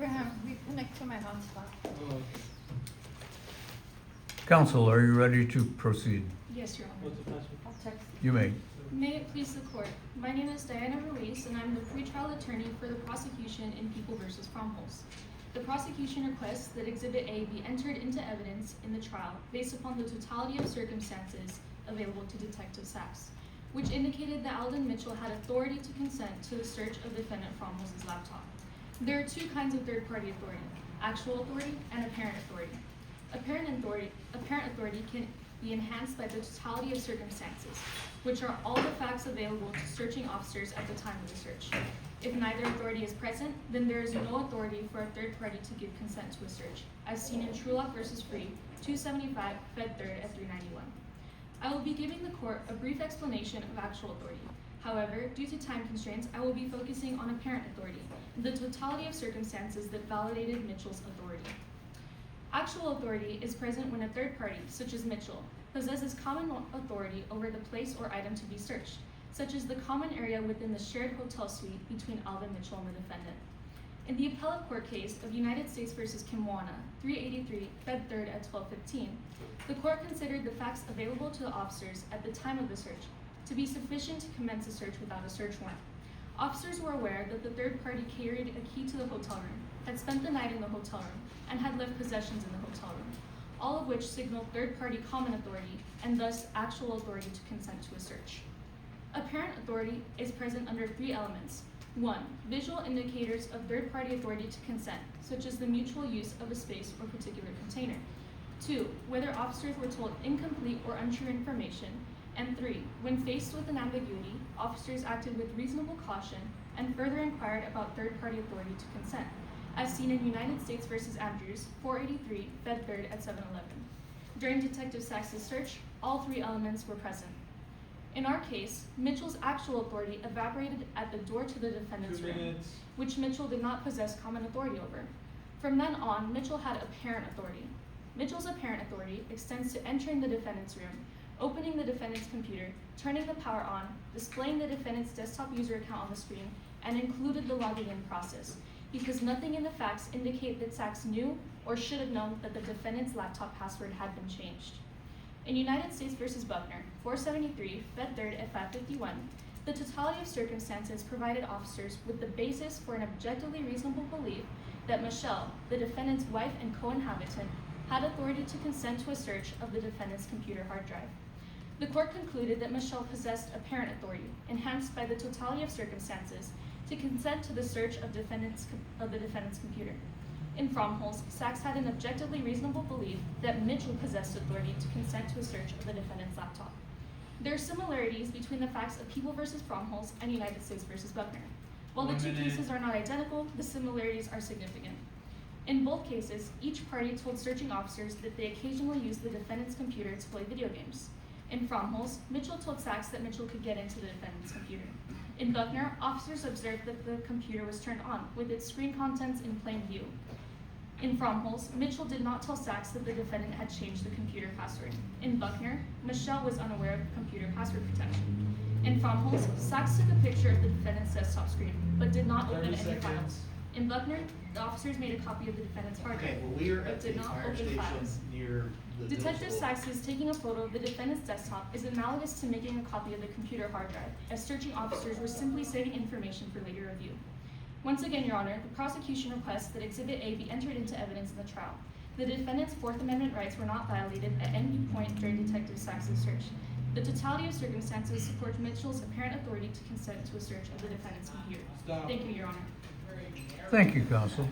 Abraham, reconnect to my hotspot. Counsel, are you ready to proceed? Yes, Your Honor. What's the password? I'll text. You may. May it please the court. My name is Diana Ruiz, and I'm the pretrial attorney for the prosecution in People v. Fromholz. The prosecution requests that Exhibit A be entered into evidence in the trial based upon the totality of circumstances available to Detective Sachs, which indicated that Alden Mitchell had authority to consent to the search of Defendant Fromholz's laptop. There are two kinds of third-party authority: actual authority and apparent authority. Apparent authority can be enhanced by the totality of circumstances, which are all the facts available to searching officers at the time of the search. If neither authority is present, then there is no authority for a third party to give consent to a search, as seen in Trulock v. Free, 275, Fed 3rd at 391. I will be giving the court a brief explanation of actual authority. However, due to time constraints, I will be focusing on apparent authority, the totality of circumstances that validated Mitchell's authority. Actual authority is present when a third party, such as Mitchell, possesses common authority over the place or item to be searched, such as the common area within the shared hotel suite between Alden Mitchell and the defendant. In the appellate court case of United States v. Kimwana, 383, Fed 3rd at 1215, the court considered the facts available to the officers at the time of the search to be sufficient to commence a search without a search warrant. Officers were aware that the third party carried a key to the hotel room, had spent the night in the hotel room, and had left possessions in the hotel room, all of which signaled third-party common authority and thus actual authority to consent to a search. Apparent authority is present under three elements. 1. Visual indicators of third-party authority to consent, such as the mutual use of a space or particular container. 2. Whether officers were told incomplete or untrue information. And 3. When faced with an ambiguity, officers acted with reasonable caution and further inquired about third-party authority to consent, as seen in United States v. Andrews, 483, Fed 3rd at 711. During Detective Sachs' search, all three elements were present. In our case, Mitchell's actual authority evaporated at the door to the defendant's room, which Mitchell did not possess common authority over. From then on, Mitchell had apparent authority. Mitchell's apparent authority extends to entering the defendant's room, opening the defendant's computer, turning the power on, displaying the defendant's desktop user account on the screen, and included the logging in process, because nothing in the facts indicate that Sachs knew or should have known that the defendant's laptop password had been changed. In United States v. Buckner, 473, Fed 3rd at 551, the totality of circumstances provided officers with the basis for an objectively reasonable belief that Michelle, the defendant's wife and co-inhabitant, had authority to consent to a search of the defendant's computer hard drive. The court concluded that Michelle possessed apparent authority, enhanced by the totality of circumstances, to consent to the search of the defendant's computer. In Fromholz, Sachs had an objectively reasonable belief that Mitchell possessed authority to consent to a search of the defendant's laptop. There are similarities between the facts of People v. Fromholz and United States v. Buckner. While the two cases are not identical, the similarities are significant. In both cases, each party told searching officers that they occasionally used the defendant's computer to play video games. In Fromholz, Mitchell told Sachs that Mitchell could get into the defendant's computer. In Buckner, officers observed that the computer was turned on, with its screen contents in plain view. In Fromholz, Mitchell did not tell Sachs that the defendant had changed the computer password. In Buckner, Michelle was unaware of computer password protection. In Fromholz, Sachs took a picture of the defendant's desktop screen, but did not open any files. In Buckner, the officers made a copy of the defendant's hard drive, but did not open files. Near the Detective Sachs is taking a photo of the defendant's desktop is analogous to making a copy of the computer hard drive, as searching officers were simply saving information for later review. Once again, Your Honor, the prosecution requests that Exhibit A be entered into evidence in the trial. The defendant's Fourth Amendment rights were not violated at any point during Detective Sachs' search. The totality of circumstances supports Mitchell's apparent authority to consent to a search of the defendant's computer. Thank you, Your Honor. Thank you, counsel.